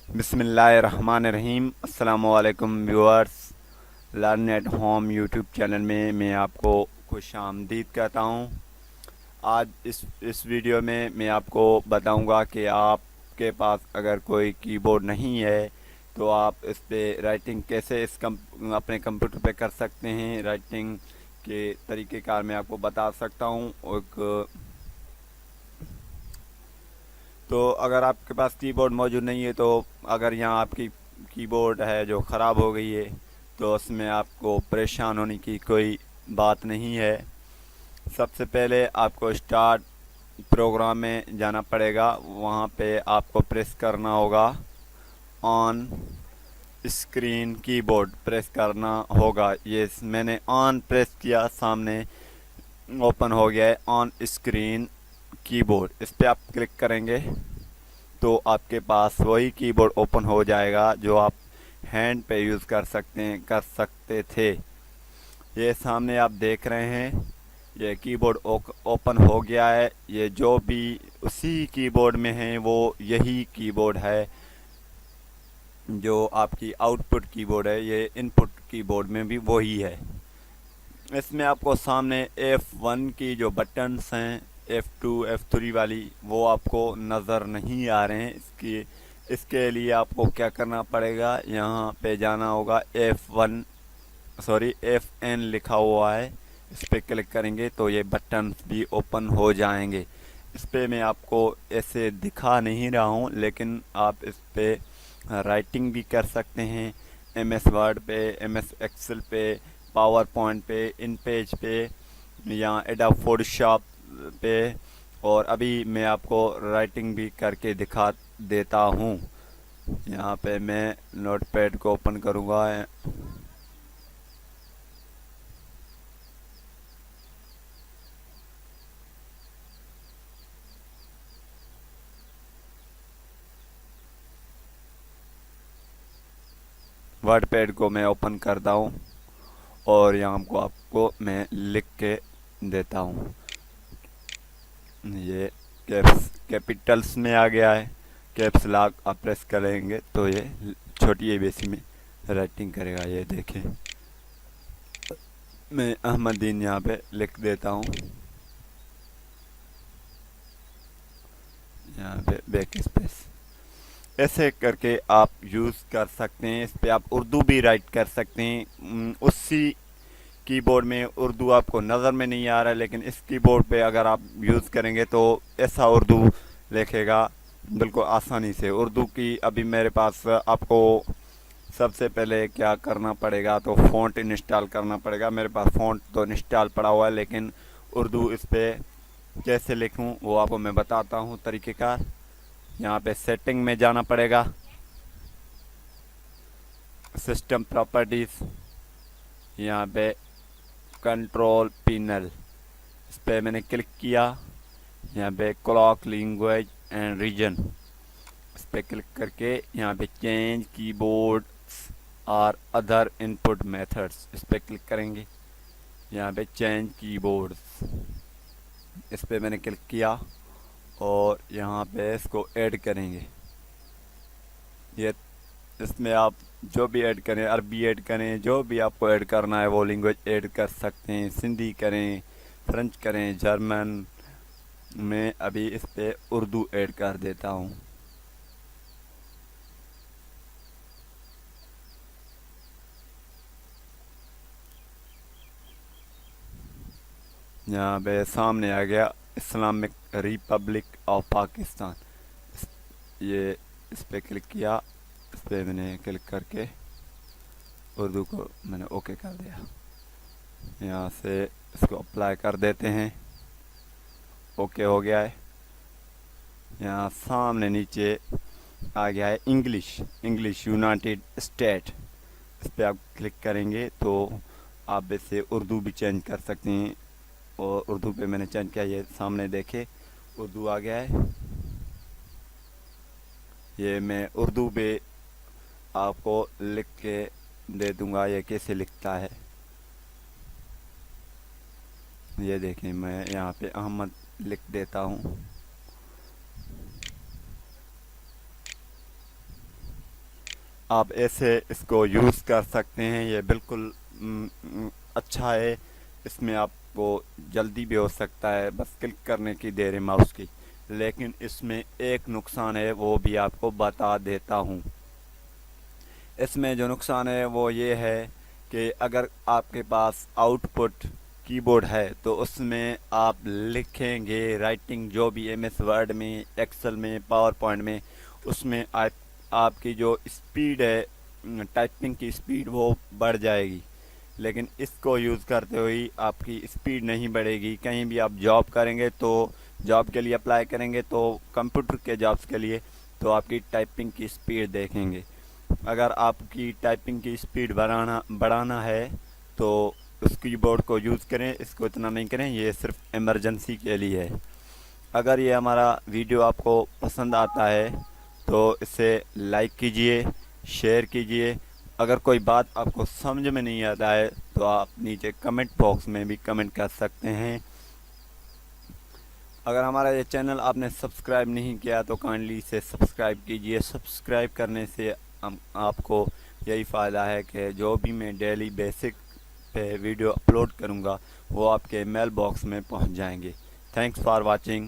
بسم اللہ الرحمن الرحیم۔ السلام علیکم viewers, learn at home YouTube channel میں آپ کو خوش آمدید کہتا ہوں۔ آج اس ویڈیو میں آپ کو بتاؤں گا کہ آپ کے پاس اگر کوئی کی بورڈ نہیں ہے تو آپ اس پہ رائٹنگ کیسے اپنے کمپیوٹر پہ کر سکتے ہیں۔ رائٹنگ کے طریقہ کار میں آپ کو بتا سکتا ہوں۔ تو اگر آپ کے پاس کی بورڈ موجود نہیں ہے، تو اگر یہاں آپ کی کی بورڈ ہے جو خراب ہو گئی ہے، تو اس میں آپ کو پریشان ہونے کی کوئی بات نہیں ہے۔ سب سے پہلے آپ کو اسٹارٹ پروگرام میں جانا پڑے گا، وہاں پہ آپ کو پریس کرنا ہوگا آن اسکرین کی بورڈ پریس کرنا ہوگا۔ یہ میں نے آن پریس کیا، سامنے اوپن ہو گیا ہے آن اسکرین کی بورڈ۔ اس پہ آپ کلک کریں گے تو آپ کے پاس وہی کی بورڈ اوپن ہو جائے گا جو آپ ہینڈ پہ یوز کر سکتے تھے۔ یہ سامنے آپ دیکھ رہے ہیں، یہ کی بورڈ اوپن ہو گیا ہے۔ یہ جو بھی اسی کی بورڈ میں ہیں وہ یہی کی بورڈ ہے جو آپ کی آؤٹ پٹ کی بورڈ ہے، یہ ان پٹ کی بورڈ میں بھی وہی ہے۔ اس میں آپ کو سامنے F1 کی جو بٹنز ہیں، F2 F3 والی، وہ آپ کو نظر نہیں آ رہے ہیں۔ اس کے لیے آپ کو کیا کرنا پڑے گا، یہاں پہ جانا ہوگا FN لکھا ہوا ہے، اس پہ کلک کریں گے تو یہ بٹنز بھی اوپن ہو جائیں گے۔ اس پہ میں آپ کو ایسے دکھا نہیں رہا ہوں، لیکن آپ اس پہ رائٹنگ بھی کر سکتے ہیں، MS ورڈ پہ، MS ایکسل پہ، پاور پوائنٹ پہ، ان پیج پہ، یا ایڈوب فوٹو شاپ پہ۔ اور ابھی میں آپ کو رائٹنگ بھی کر کے دکھا دیتا ہوں۔ یہاں پہ میں نوٹ پیڈ کو اوپن کروں گا۔ ورڈ پیڈ کو میں اوپن کرتا ہوں اور یہاں کو آپ کو میں لکھ کے دیتا ہوں۔ یہ کیپیٹلز میں آ گیا ہے، کیپس لاک آپ پریس کریں گے تو یہ چھوٹی اے بی سی میں رائٹنگ کرے گا۔ یہ دیکھیں، میں احمد دین یہاں پہ لکھ دیتا ہوں، یہاں پہ بیک اسپیس۔ ایسے کر کے آپ یوز کر سکتے ہیں۔ اس پہ آپ اردو بھی رائٹ کر سکتے ہیں۔ اسی کی بورڈ میں اردو آپ کو نظر میں نہیں آ رہا ہے، لیکن اس کی بورڈ پہ اگر آپ یوز کریں گے تو ایسا اردو لکھے گا بالکل آسانی سے۔ اردو کی ابھی میرے پاس آپ کو سب سے پہلے کیا کرنا پڑے گا، تو فونٹ انسٹال کرنا پڑے گا۔ میرے پاس فونٹ تو انسٹال پڑا ہوا ہے، لیکن اردو اس پہ کیسے لکھوں وہ آپ کو میں بتاتا ہوں طریقہ کار۔ یہاں پہ سیٹنگ میں جانا پڑے گا، سسٹم پراپرٹیز، یہاں پہ کنٹرول پینل، اس پہ میں نے کلک کیا۔ یہاں پہ کلاک لینگویج اینڈ ریجن، اس پہ کلک کر کے یہاں پہ چینج کی بورڈز اور ادر ان پٹ میتھڈس، اس پہ کلک کریں گے۔ یہاں پہ چینج کی بورڈز، اس پہ میں نے کلک کیا اور یہاں پہ اس کو ایڈ کریں گے۔ یہ اس میں آپ جو بھی ایڈ کریں، عربی ایڈ کریں، جو بھی آپ کو ایڈ کرنا ہے وہ لینگویج ایڈ کر سکتے ہیں۔ سندھی کریں، فرنچ کریں، جرمن۔ میں ابھی اس پہ اردو ایڈ کر دیتا ہوں۔ یہاں پہ سامنے آ گیا اسلامک ریپبلک آف پاکستان، یہ اس پہ کلک کیا۔ اس پہ میں نے کلک کر کے اردو کو میں نے اوکے کر دیا۔ یہاں سے اس کو اپلائی کر دیتے ہیں، اوکے ہو گیا ہے۔ یہاں سامنے نیچے آ گیا ہے انگلش یونائٹڈ اسٹیٹ، اس پہ آپ کلک کریں گے تو آپ اسے اردو بھی چینج کر سکتے ہیں، اور اردو پہ میں نے چینج کیا، یہ سامنے دیکھے اردو آ گیا ہے۔ یہ میں اردو پہ آپ کو لکھ کے دے دوں گا یہ کیسے لکھتا ہے۔ یہ دیکھیں، میں یہاں پہ احمد لکھ دیتا ہوں۔ آپ ایسے اس کو یوز کر سکتے ہیں. یہ بالکل اچھا ہے. اس میں آپ کو جلدی بھی ہو سکتا ہے, بس کلک کرنے کی دیر ہے ماؤس کی. لیکن اس میں ایک نقصان ہے, وہ بھی آپ کو بتا دیتا ہوں. اس میں جو نقصان ہے وہ یہ ہے کہ اگر آپ کے پاس آؤٹ پٹ کی بورڈ ہے تو اس میں آپ لکھیں گے رائٹنگ جو بھی ایم ایس ورڈ میں, ایکسل میں, پاور پوائنٹ میں, اس میں آپ کی جو اسپیڈ ہے ٹائپنگ کی اسپیڈ وہ بڑھ جائے گی. لیکن اس کو یوز کرتے ہوئے آپ کی اسپیڈ نہیں بڑھے گی. کہیں بھی آپ جاب کریں گے تو جاب کے لیے اپلائی کریں گے تو کمپیوٹر کے جابس کے لیے تو آپ کی ٹائپنگ کی اسپیڈ دیکھیں گے. اگر آپ کی ٹائپنگ کی اسپیڈ بڑھانا ہے تو اس کی بورڈ کو یوز کریں. اس کو اتنا نہیں کریں, یہ صرف ایمرجنسی کے لیے ہے. اگر یہ ہمارا ویڈیو آپ کو پسند آتا ہے تو اسے لائک کیجئے, شیئر کیجئے. اگر کوئی بات آپ کو سمجھ میں نہیں آتا ہے تو آپ نیچے کمنٹ باکس میں بھی کمنٹ کر سکتے ہیں. اگر ہمارا یہ چینل آپ نے سبسکرائب نہیں کیا تو کائنڈلی اسے سبسکرائب کیجئے. سبسکرائب کرنے سے آپ کو یہی فائدہ ہے کہ جو بھی میں ڈیلی بیسک پہ ویڈیو اپلوڈ کروں گا وہ آپ کے میل باکس میں پہنچ جائیں گے. Thanks for watching.